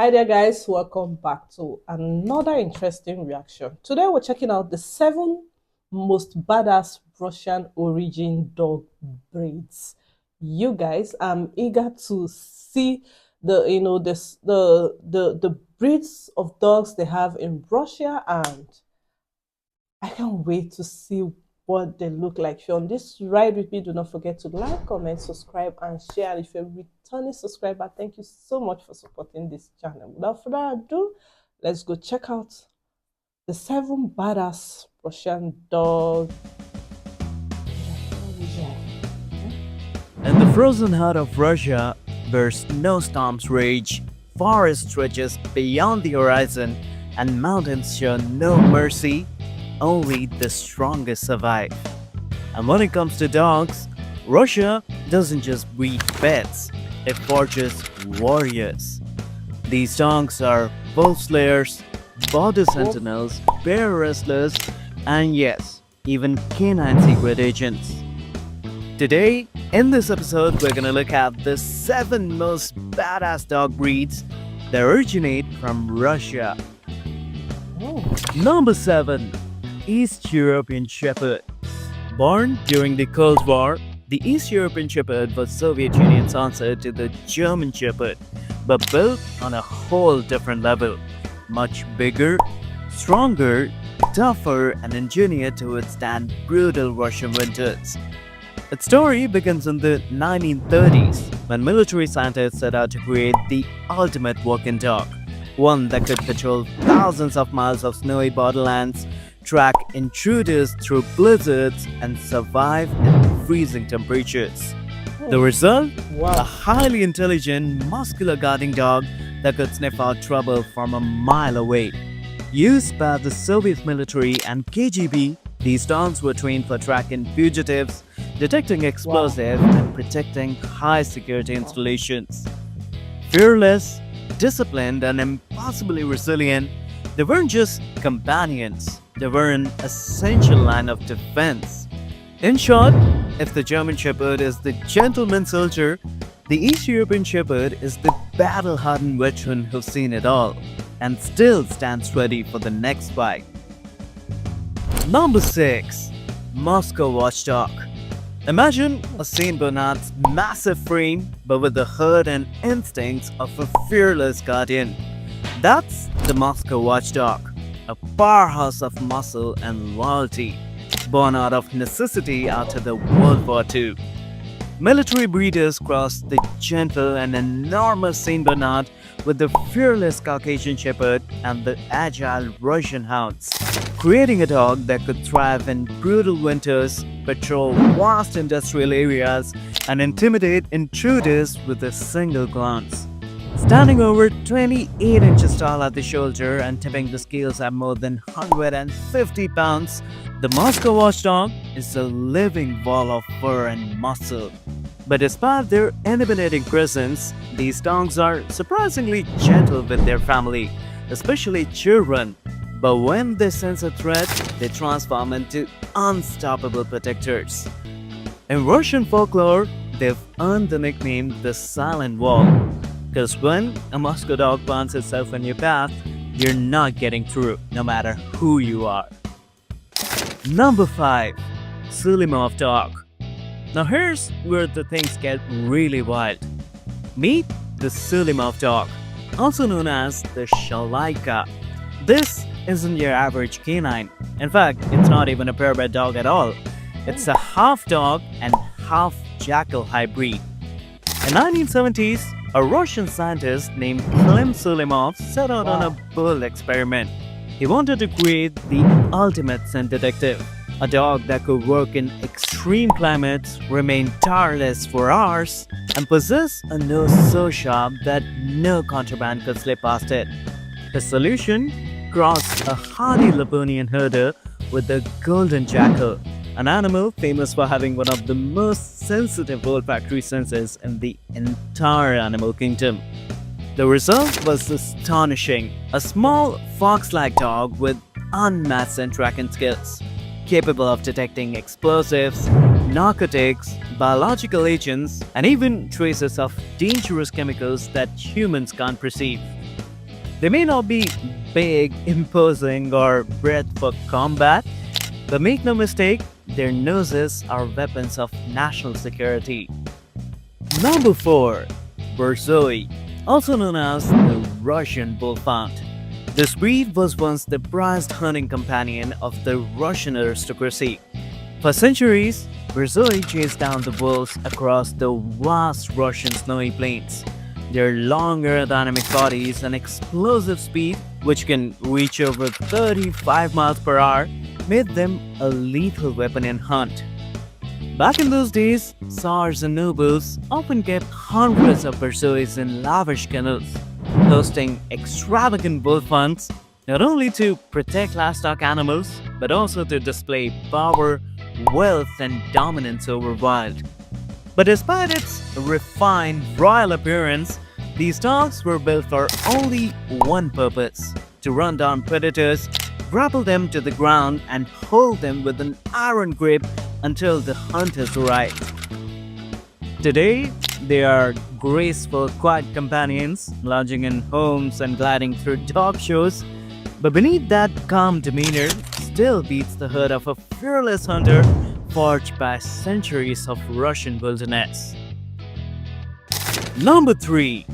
Hi there, guys. Welcome back to another interesting reaction. Today, we're checking out the seven most badass Russian origin dog breeds. You guys, I'm eager to see the breeds of dogs they have in Russia, and I can't wait to see what they look like. If you're on this ride with me, do not forget to like, comment, subscribe, and share. And if you're a returning subscriber, thank you so much for supporting this channel. Without further ado, let's go check out the seven badass Russian dog. In the frozen heart of Russia, where snowstorms rage, forest stretches beyond the horizon, and mountains show no mercy, only the strongest survive. And when it comes to dogs, Russia doesn't just breed pets, it forges warriors. These dogs are wolf slayers, border sentinels, bear wrestlers, and yes, even canine secret agents. Today, in this episode, we're gonna look at the 7 most badass dog breeds that originate from Russia. Number 7. East European Shepherd. Born during the Cold War, the East European Shepherd was Soviet Union's answer to the German Shepherd, but built on a whole different level. Much bigger, stronger, tougher, and engineered to withstand brutal Russian winters. Its story begins in the 1930s when military scientists set out to create the ultimate walking dog, one that could patrol thousands of miles of snowy borderlands, track intruders through blizzards, and survive in freezing temperatures. The result? A highly intelligent, muscular guarding dog that could sniff out trouble from a mile away. Used by the Soviet military and KGB, these dogs were trained for tracking fugitives, detecting explosives, and protecting high-security installations. Fearless, disciplined, and impossibly resilient, they weren't just companions, they were an essential line of defense. In short, if the German Shepherd is the gentleman soldier, the East European Shepherd is the battle-hardened veteran who's seen it all and still stands ready for the next fight. Number 6. Moscow Watchdog. Imagine a Saint Bernard's massive frame but with the herd and instincts of a fearless guardian. That's the Moscow Watchdog, a powerhouse of muscle and loyalty, born out of necessity after the World War II. Military breeders crossed the gentle and enormous Saint Bernard with the fearless Caucasian Shepherd and the agile Russian Hounds, creating a dog that could thrive in brutal winters, patrol vast industrial areas, and intimidate intruders with a single glance. Standing over 28 inches tall at the shoulder and tipping the scales at more than 150 pounds, the Moscow Watchdog is a living wall of fur and muscle. But despite their intimidating presence, these dogs are surprisingly gentle with their family, especially children. But when they sense a threat, they transform into unstoppable protectors. In Russian folklore, they've earned the nickname the Silent Wall. Because when a Moscow dog plants itself in your path, you're not getting through, no matter who you are. Number 5. Sulimov Dog. Now here's where the things get really wild. Meet the Sulimov Dog, also known as the Shalaika. This isn't your average canine. In fact, it's not even a purebred dog at all. It's a half dog and half jackal hybrid. In 1970s, a Russian scientist named Klim Sulimov set out on a bold experiment. He wanted to create the ultimate scent detective, a dog that could work in extreme climates, remain tireless for hours, and possess a nose so sharp that no contraband could slip past it. His solution? Cross a hardy Livonian herder with a golden jackal, an animal famous for having one of the most sensitive olfactory senses in the entire animal kingdom. The result was astonishing, a small fox-like dog with unmatched scent tracking skills, capable of detecting explosives, narcotics, biological agents, and even traces of dangerous chemicals that humans can't perceive. They may not be big, imposing, or bred for combat, but make no mistake, their noses are weapons of national security. Number 4. Borzoi, also known as the Russian Bullhound. This breed was once the prized hunting companion of the Russian aristocracy. For centuries, Borzoi chased down the wolves across the vast Russian snowy plains. Their long aerodynamic bodies and explosive speed, which can reach over 35 miles per hour, made them a lethal weapon in hunt. Back in those days, Tsars and nobles often kept hundreds of Borzois in lavish kennels, hosting extravagant bull hunts not only to protect livestock animals but also to display power, wealth, and dominance over wild. But despite its refined royal appearance, these dogs were built for only one purpose: to run down predators, grapple them to the ground, and hold them with an iron grip until the hunters arrived. Today, they are graceful, quiet companions, lounging in homes and gliding through dog shows. But beneath that calm demeanor still beats the heart of a fearless hunter forged by centuries of Russian wilderness. Number 3.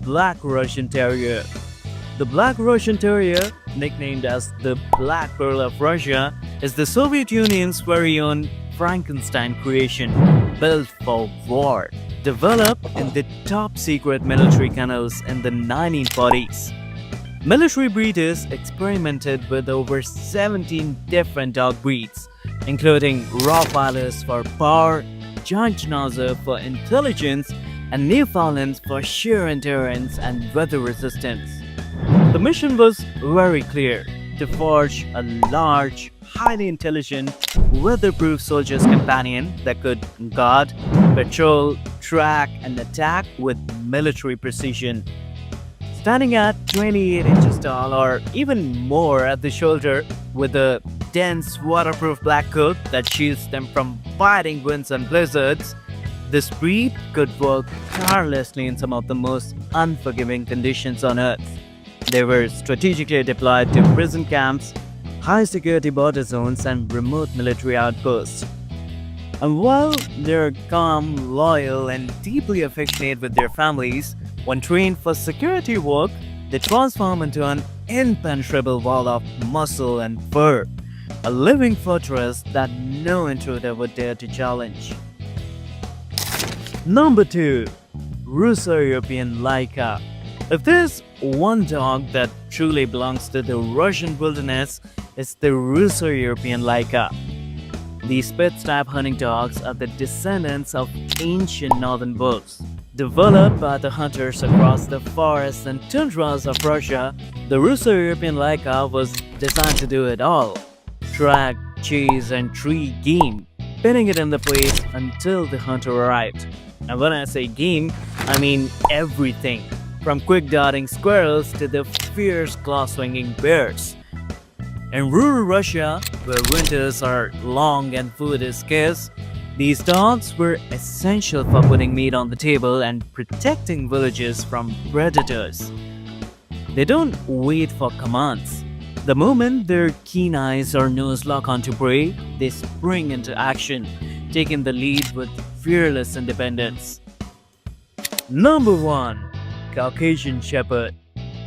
Black Russian Terrier. The Black Russian Terrier, nicknamed as the Black Pearl of Russia, is the Soviet Union's very own Frankenstein creation, built for war, developed in the top secret military kennels in the 1940s. Military breeders experimented with over 17 different dog breeds, including Rottweilers for power, Giant Schnauzer for intelligence, and Newfoundlands for sheer endurance and weather resistance. The mission was very clear: to forge a large, highly intelligent, weatherproof soldier's companion that could guard, patrol, track, and attack with military precision. Standing at 28 inches tall or even more at the shoulder, with a dense, waterproof black coat that shields them from biting winds and blizzards, this breed could work tirelessly in some of the most unforgiving conditions on Earth. They were strategically deployed to prison camps, high-security border zones, and remote military outposts. And while they're calm, loyal, and deeply affectionate with their families, when trained for security work, they transform into an impenetrable wall of muscle and fur, a living fortress that no intruder would dare to challenge. Number 2. Russo-European Laika. If there's one dog that truly belongs to the Russian wilderness, it's the Russo-European Laika. These Spitz-type hunting dogs are the descendants of ancient northern wolves. Developed by the hunters across the forests and tundras of Russia, the Russo-European Laika was designed to do it all: track, chase, and tree game, pinning it in the place until the hunter arrived. And when I say game, I mean everything, from quick darting squirrels to the fierce claw-swinging bears. In rural Russia, where winters are long and food is scarce, these dogs were essential for putting meat on the table and protecting villages from predators. They don't wait for commands. The moment their keen eyes or nose lock onto prey, they spring into action, taking the lead with fearless independence. Number 1. Caucasian Shepherd.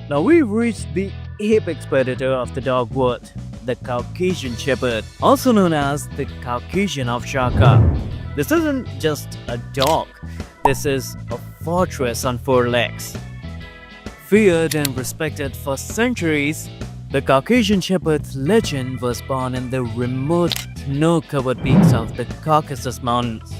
Now we've reached the apex predator of the dog world, the Caucasian Shepherd, also known as the Caucasian Ovcharka. This isn't just a dog, this is a fortress on 4 legs. Feared and respected for centuries, the Caucasian Shepherd's legend was born in the remote, snow-covered peaks of the Caucasus Mountains,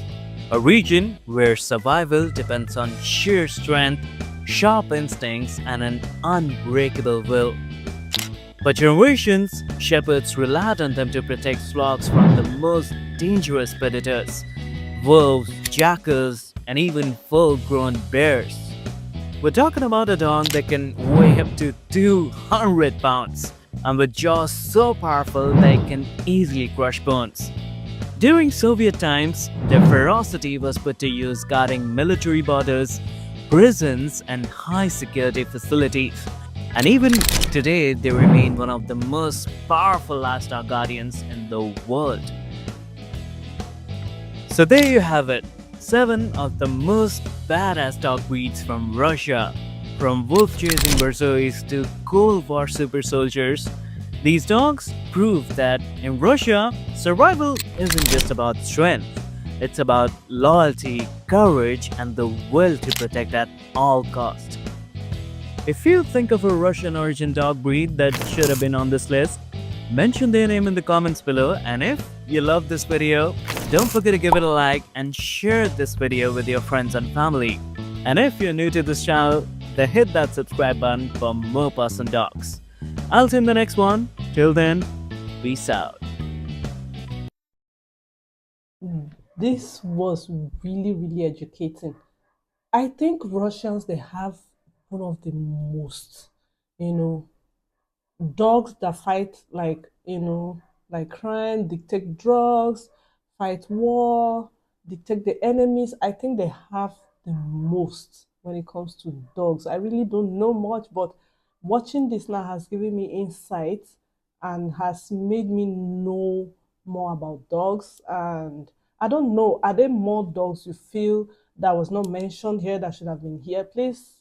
a region where survival depends on sheer strength, sharp instincts, and an unbreakable will. For generations, shepherds relied on them to protect flocks from the most dangerous predators: wolves, jackals, and even full-grown bears. We're talking about a dog that can weigh up to 200 pounds and with jaws so powerful they can easily crush bones. During Soviet times, their ferocity was put to use guarding military borders, prisons, and high-security facilities. And even today, they remain one of the most powerful livestock guardians in the world. So there you have it, 7 of the most badass dog breeds from Russia. From wolf-chasing Bersois to Cold War super soldiers, these dogs prove that in Russia, survival isn't just about strength. It's about loyalty, courage, and the will to protect at all costs. If you think of a Russian origin dog breed that should have been on this list, mention their name in the comments below, and if you love this video, don't forget to give it a like and share this video with your friends and family. And if you're new to this channel, then hit that subscribe button for more person dogs. I'll see you in the next one. Till then, peace out. This was really, really educating. I think Russians, they have one of the most, you know, dogs that fight like, like crime, dictate drugs, fight war, dictate the enemies. I think they have the most when it comes to dogs. I really don't know much, but watching this now has given me insight and has made me know more about dogs. And I don't know, are there more dogs you feel that was not mentioned here that should have been here? Please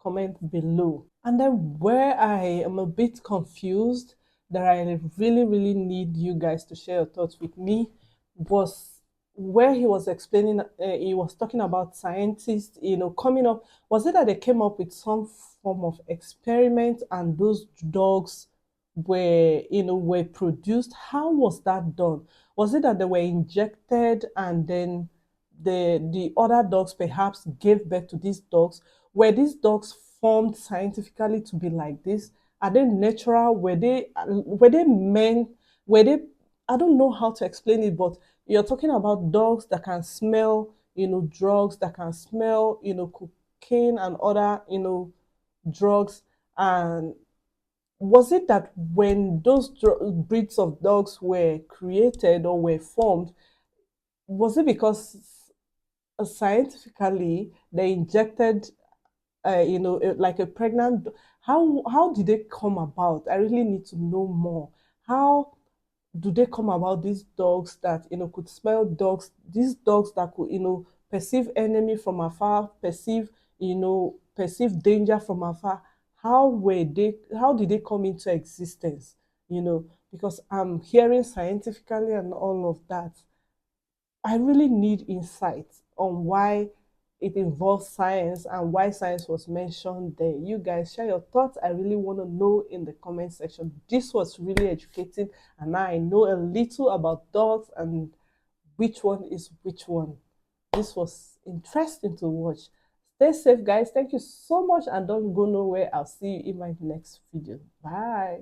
comment below. And then where I am a bit confused, that I really, really need you guys to share your thoughts with me, was where he was explaining, he was talking about scientists, coming up. Was it that they came up with some form of experiment and those dogs were produced? How was that done? Was it that they were injected and then the other dogs perhaps gave birth to these dogs? Were these dogs formed scientifically to be like this? Are they natural? Were they men? Were they? I don't know how to explain it, but you're talking about dogs that can smell, drugs, that can smell, cocaine and other, drugs. And was it that when those breeds of dogs were created or were formed, was it because scientifically they injected like a pregnant, how did they come about? I really need to know more. How do they come about, these dogs that could smell dogs, these dogs that could perceive enemy from afar, perceive danger from afar? How did they come into existence? Because I'm hearing scientifically and all of that. I really need insight on why it involves science and why science was mentioned there. You guys share your thoughts. I really want to know in the comment section. This was really educating, and now I know a little about dogs and which one is which one. This was interesting to watch. Stay safe, guys. Thank you so much, and don't go nowhere. I'll see you in my next video. Bye.